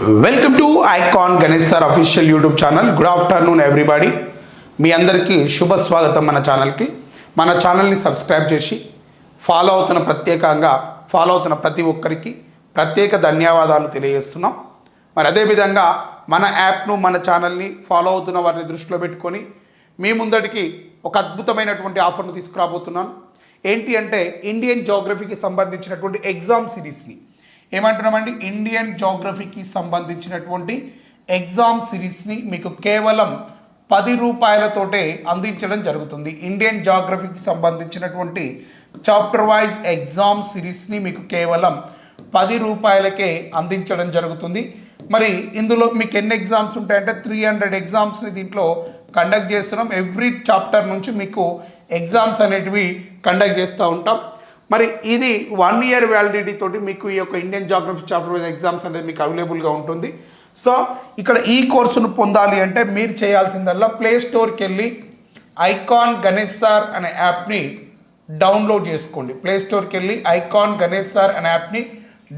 Welcome to icon Ganesh sir official YouTube channel. Good afternoon everybody. మీ అందరికీ శుభ స్వాగతం మన ఛానల్కి. మన ఛానల్ని సబ్స్క్రైబ్ చేసి ఫాలో అవుతున్న ప్రతి ఒక్కరికి ప్రత్యేక ధన్యవాదాలు తెలియజేస్తున్నాం. మరి అదేవిధంగా మన యాప్ను మన ఛానల్ని ఫాలో అవుతున్న వారిని దృష్టిలో పెట్టుకొని మీ ముందటికి ఒక అద్భుతమైనటువంటి ఆఫర్ను తీసుకురాబోతున్నాను. ఏంటి అంటే ఇండియన్ జోగ్రఫీకి సంబంధించినటువంటి ఎగ్జామ్ సిరీస్ని ఏమంటున్నామండి, ఇండియన్ జోగ్రఫీకి సంబంధించినటువంటి ఎగ్జామ్ సిరీస్ని మీకు కేవలం 10 రూపాయలతోటే అందించడం జరుగుతుంది. ఇండియన్ జోగ్రఫీకి సంబంధించినటువంటి చాప్టర్ వైజ్ ఎగ్జామ్ సిరీస్ని మీకు కేవలం 10 రూపాయలకే అందించడం జరుగుతుంది. మరి ఇందులో మీకు ఎన్ని ఎగ్జామ్స్ ఉంటాయంటే 300 ఎగ్జామ్స్ని దీంట్లో కండక్ట్ చేస్తున్నాం. ఎవ్రీ చాప్టర్ నుంచి మీకు ఎగ్జామ్స్ అనేటివి కండక్ట్ చేస్తూ ఉంటాం. మరి ఇది 1 year వ్యాలిడిటీ తోటి మీకు ఈ యొక్క Indian geography chapter wise exams అనేది మీకు అవైలబుల్గా ఉంటుంది. సో ఇక్కడ ఈ కోర్సును పొందాలి అంటే మీరు చేయాల్సిందల్లా ప్లే స్టోర్కి వెళ్ళి ఐకాన్ గణేష్ సార్ అనే యాప్ని డౌన్లోడ్ చేసుకోండి. ప్లే స్టోర్కి వెళ్ళి ఐకాన్ గణేష్ సార్ అనే యాప్ని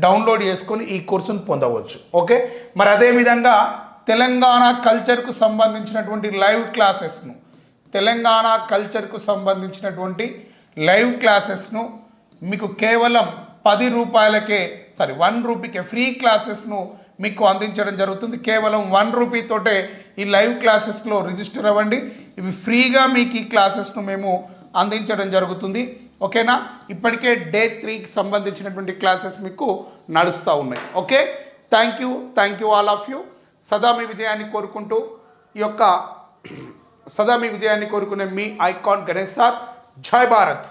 డౌన్లోడ్ చేసుకొని ఈ కోర్సును పొందవచ్చు. ఓకే, మరి అదేవిధంగా తెలంగాణ కల్చర్కు సంబంధించినటువంటి లైవ్ క్లాసెస్ను మీకు కేవలం 10 రూపాయలకే 1 రూపీకే ఫ్రీ క్లాసెస్ను మీకు అందించడం జరుగుతుంది. కేవలం 1 రూపీతోటే ఈ లైవ్ క్లాసెస్లో రిజిస్టర్ అవ్వండి. ఇవి ఫ్రీగా మీకు ఈ క్లాసెస్ను మేము అందించడం జరుగుతుంది. ఓకేనా, ఇప్పటికే డే 3కి సంబంధించినటువంటి క్లాసెస్ మీకు నడుస్తూ ఉన్నాయి. Okay, thank you all of you. సదా మీ విజయాన్ని కోరుకునే మీ ఐకాన్ గణేష్ సార్. జై భారత్.